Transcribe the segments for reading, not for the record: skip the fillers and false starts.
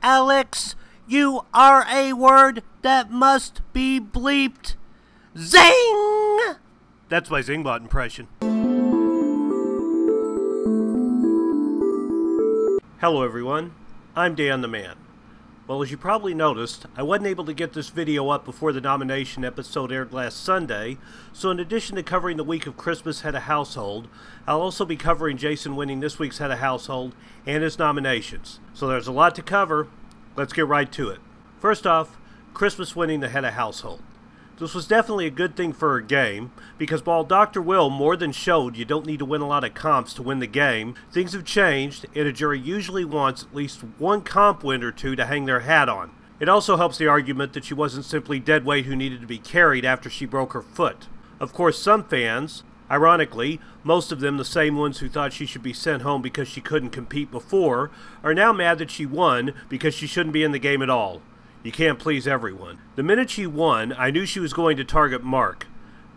Alex, you are a word that must be bleeped. Zing! That's my Zingbot impression. Hello everyone, I'm Dan the Man. Well, as you probably noticed, I wasn't able to get this video up before the nomination episode aired last Sunday, so in addition to covering the week of Christmas Head of Household, I'll also be covering Jason winning this week's Head of Household and his nominations. So there's a lot to cover. Let's get right to it. First off, Christmas winning the Head of Household. This was definitely a good thing for her game, because while Dr. Will more than showed you don't need to win a lot of comps to win the game, things have changed, and a jury usually wants at least one comp win or two to hang their hat on. It also helps the argument that she wasn't simply deadweight who needed to be carried after she broke her foot. Of course, some fans, ironically, most of them the same ones who thought she should be sent home because she couldn't compete before, are now mad that she won because she shouldn't be in the game at all. You can't please everyone. The minute she won, I knew she was going to target Mark.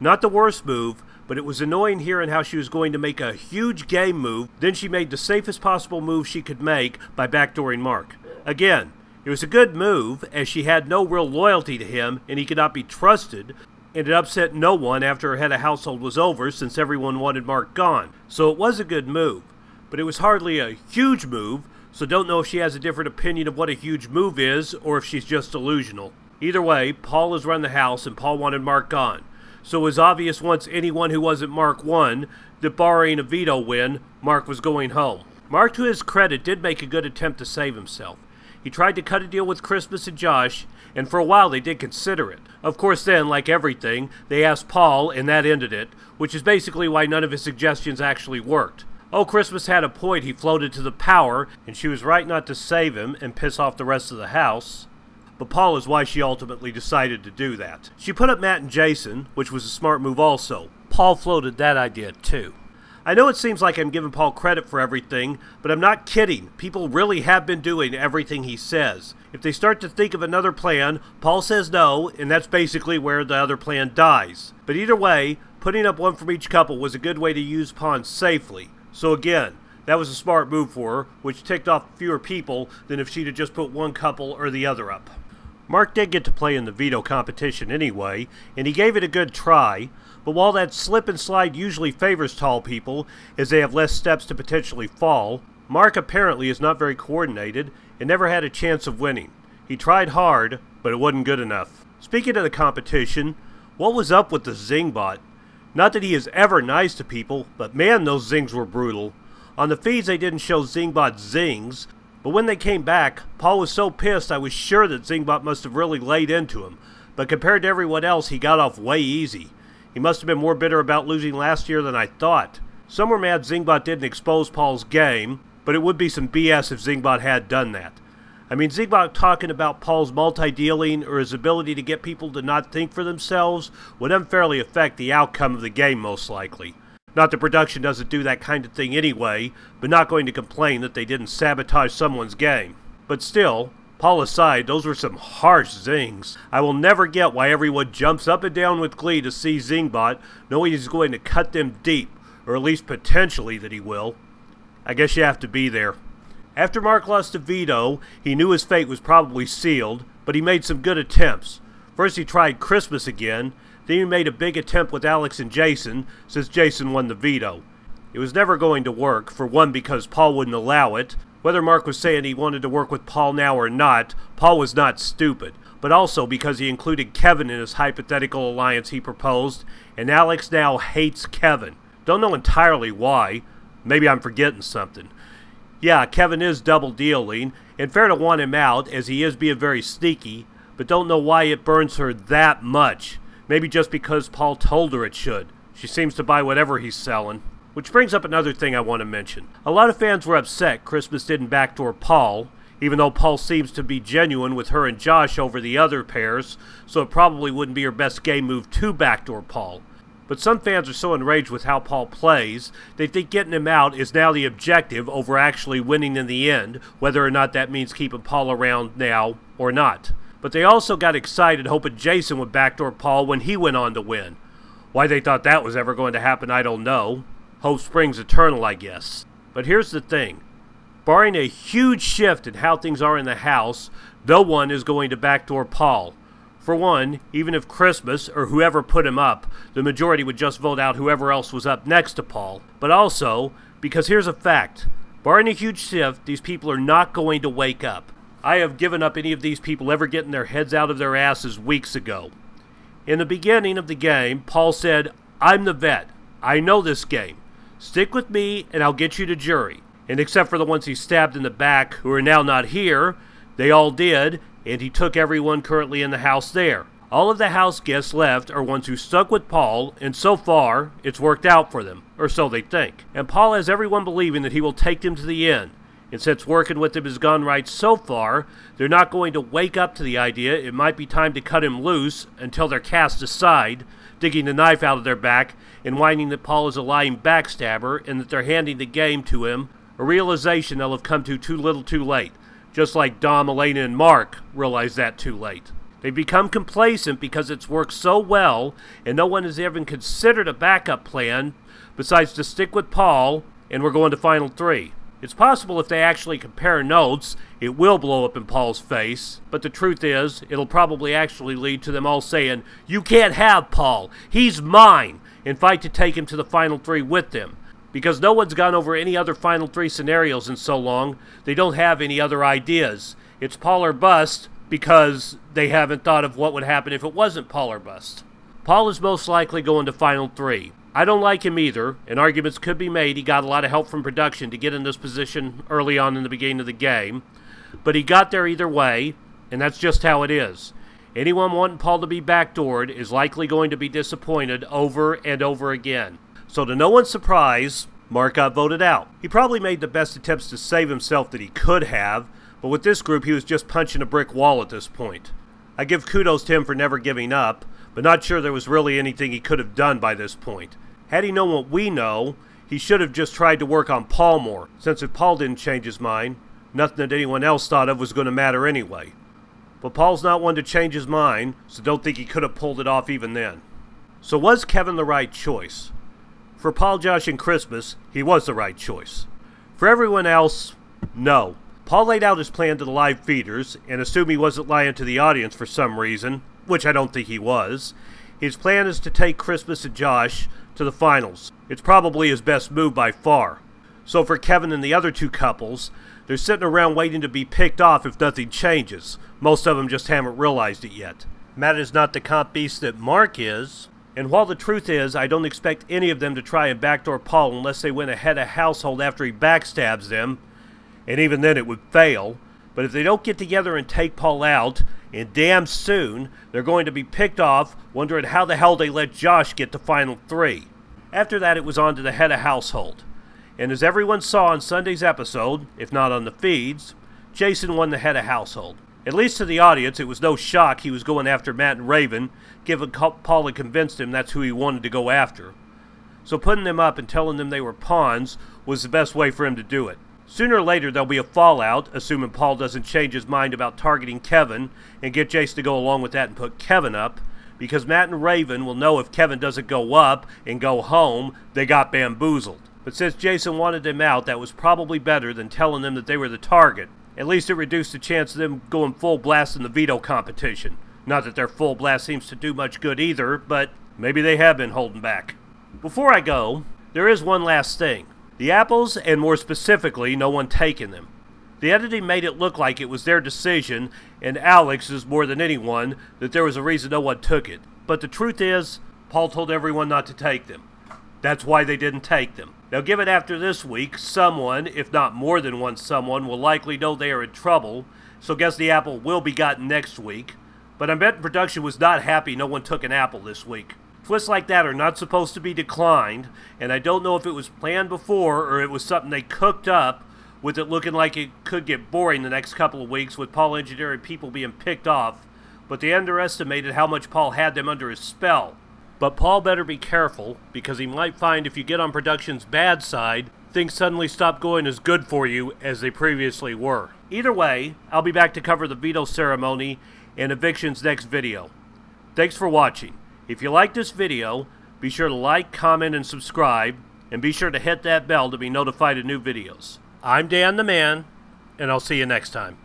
Not the worst move, but it was annoying hearing how she was going to make a huge game move, then she made the safest possible move she could make by backdooring Mark. Again, it was a good move, as she had no real loyalty to him and he could not be trusted, and it upset no one after her Head of Household was over since everyone wanted Mark gone. So it was a good move, but it was hardly a huge move, so don't know if she has a different opinion of what a huge move is, or if she's just delusional. Either way, Paul has run the house, and Paul wanted Mark gone. So it was obvious once anyone who wasn't Mark won, that barring a veto win, Mark was going home. Mark, to his credit, did make a good attempt to save himself. He tried to cut a deal with Christmas and Josh, and for a while they did consider it. Of course then, like everything, they asked Paul, and that ended it, which is basically why none of his suggestions actually worked. Oh, Christmas had a point he floated to the power, and she was right not to save him and piss off the rest of the house. But Paul is why she ultimately decided to do that. She put up Matt and Jason, which was a smart move also. Paul floated that idea too. I know it seems like I'm giving Paul credit for everything, but I'm not kidding. People really have been doing everything he says. If they start to think of another plan, Paul says no, and that's basically where the other plan dies. But either way, putting up one from each couple was a good way to use pawns safely. So again, that was a smart move for her, which ticked off fewer people than if she'd have just put one couple or the other up. Mark did get to play in the veto competition anyway, and he gave it a good try, but while that slip and slide usually favors tall people, as they have less steps to potentially fall, Mark apparently is not very coordinated and never had a chance of winning. He tried hard, but it wasn't good enough. Speaking of the competition, what was up with the Zingbot? Not that he is ever nice to people, but man, those zings were brutal. On the feeds they didn't show Zingbot zings, but when they came back, Paul was so pissed I was sure that Zingbot must have really laid into him. But compared to everyone else, he got off way easy. He must have been more bitter about losing last year than I thought. Some were mad Zingbot didn't expose Paul's game, but it would be some BS if Zingbot had done that. I mean, Zingbot talking about Paul's multi-dealing or his ability to get people to not think for themselves would unfairly affect the outcome of the game most likely. Not that production doesn't do that kind of thing anyway, but not going to complain that they didn't sabotage someone's game. But still, Paul aside, those were some harsh zings. I will never get why everyone jumps up and down with glee to see Zingbot, knowing he's going to cut them deep, or at least potentially that he will. I guess you have to be there. After Mark lost to veto, he knew his fate was probably sealed, but he made some good attempts. First he tried Christmas again, then he made a big attempt with Alex and Jason, since Jason won the veto. It was never going to work, for one because Paul wouldn't allow it. Whether Mark was saying he wanted to work with Paul now or not, Paul was not stupid, but also because he included Kevin in his hypothetical alliance he proposed, and Alex now hates Kevin. Don't know entirely why. Maybe I'm forgetting something. Yeah, Kevin is double dealing, and fair to want him out as he is being very sneaky, but don't know why it burns her that much. Maybe just because Paul told her it should. She seems to buy whatever he's selling. Which brings up another thing I want to mention. A lot of fans were upset Christmas didn't backdoor Paul, even though Paul seems to be genuine with her and Josh over the other pairs, so it probably wouldn't be her best game move to backdoor Paul. But some fans are so enraged with how Paul plays, they think getting him out is now the objective over actually winning in the end, whether or not that means keeping Paul around now or not. But they also got excited hoping Jason would backdoor Paul when he went on to win. Why they thought that was ever going to happen, I don't know. Hope springs eternal, I guess. But here's the thing. Barring a huge shift in how things are in the House, no one is going to backdoor Paul. For one, even if Christmas, or whoever put him up, the majority would just vote out whoever else was up next to Paul. But also, because here's a fact, barring a huge shift, these people are not going to wake up. I have given up any of these people ever getting their heads out of their asses weeks ago. In the beginning of the game, Paul said, "I'm the vet. I know this game. Stick with me and I'll get you to jury." And except for the ones he stabbed in the back who are now not here, they all did, and he took everyone currently in the house there. All of the house guests left are ones who stuck with Paul, and so far, it's worked out for them, or so they think. And Paul has everyone believing that he will take them to the end. And since working with him has gone right so far, they're not going to wake up to the idea it might be time to cut him loose until they're cast aside, digging the knife out of their back and whining that Paul is a lying backstabber and that they're handing the game to him, a realization they'll have come to too little too late. Just like Dom, Elena, and Mark realized that too late. They've become complacent because it's worked so well, and no one has even considered a backup plan besides to stick with Paul, and we're going to Final 3. It's possible if they actually compare notes, it will blow up in Paul's face, but the truth is, it'll probably actually lead to them all saying, "You can't have Paul, he's mine," and fight to take him to the Final 3 with them. Because no one's gone over any other Final 3 scenarios in so long, they don't have any other ideas. It's Paul or bust because they haven't thought of what would happen if it wasn't Paul or bust. Paul is most likely going to Final 3. I don't like him either, and arguments could be made he got a lot of help from production to get in this position early on in the beginning of the game. But he got there either way, and that's just how it is. Anyone wanting Paul to be backdoored is likely going to be disappointed over and over again. So to no one's surprise, Mark got voted out. He probably made the best attempts to save himself that he could have, but with this group he was just punching a brick wall at this point. I give kudos to him for never giving up, but not sure there was really anything he could have done by this point. Had he known what we know, he should have just tried to work on Paul more, since if Paul didn't change his mind, nothing that anyone else thought of was going to matter anyway. But Paul's not one to change his mind, so don't think he could have pulled it off even then. So was Kevin the right choice? For Paul, Josh, and Christmas, he was the right choice. For everyone else, no. Paul laid out his plan to the live feeders, and assumed he wasn't lying to the audience for some reason, which I don't think he was. His plan is to take Christmas and Josh to the finals. It's probably his best move by far. So for Kevin and the other two couples, they're sitting around waiting to be picked off if nothing changes. Most of them just haven't realized it yet. Matt is not the comp beast that Mark is, and while the truth is, I don't expect any of them to try and backdoor Paul unless they win a head of household after he backstabs them, and even then it would fail. But if they don't get together and take Paul out, and damn soon, they're going to be picked off, wondering how the hell they let Josh get to Final 3. After that, it was on to the head of household. And as everyone saw on Sunday's episode, if not on the feeds, Jason won the head of household. At least to the audience, it was no shock he was going after Matt and Raven, given Paul had convinced him that's who he wanted to go after. So putting them up and telling them they were pawns was the best way for him to do it. Sooner or later there'll be a fallout, assuming Paul doesn't change his mind about targeting Kevin and get Jason to go along with that and put Kevin up, because Matt and Raven will know if Kevin doesn't go up and go home, they got bamboozled. But since Jason wanted them out, that was probably better than telling them that they were the target. At least it reduced the chance of them going full blast in the veto competition. Not that their full blast seems to do much good either, but maybe they have been holding back. Before I go, there is one last thing. The apples, and more specifically, no one taking them. The editing made it look like it was their decision, and Alex's more than anyone, that there was a reason no one took it. But the truth is, Paul told everyone not to take them. That's why they didn't take them. Now given after this week, someone, if not more than one someone, will likely know they are in trouble, so guess the apple will be gotten next week. But I bet production was not happy no one took an apple this week. Twists like that are not supposed to be declined, and I don't know if it was planned before or it was something they cooked up, with it looking like it could get boring the next couple of weeks with Paul engineering people being picked off, but they underestimated how much Paul had them under his spell. But Paul better be careful, because he might find if you get on production's bad side, things suddenly stop going as good for you as they previously were. Either way, I'll be back to cover the veto ceremony and eviction's next video. Thanks for watching. If you like this video, be sure to like, comment, and subscribe, and be sure to hit that bell to be notified of new videos. I'm Dan the Man, and I'll see you next time.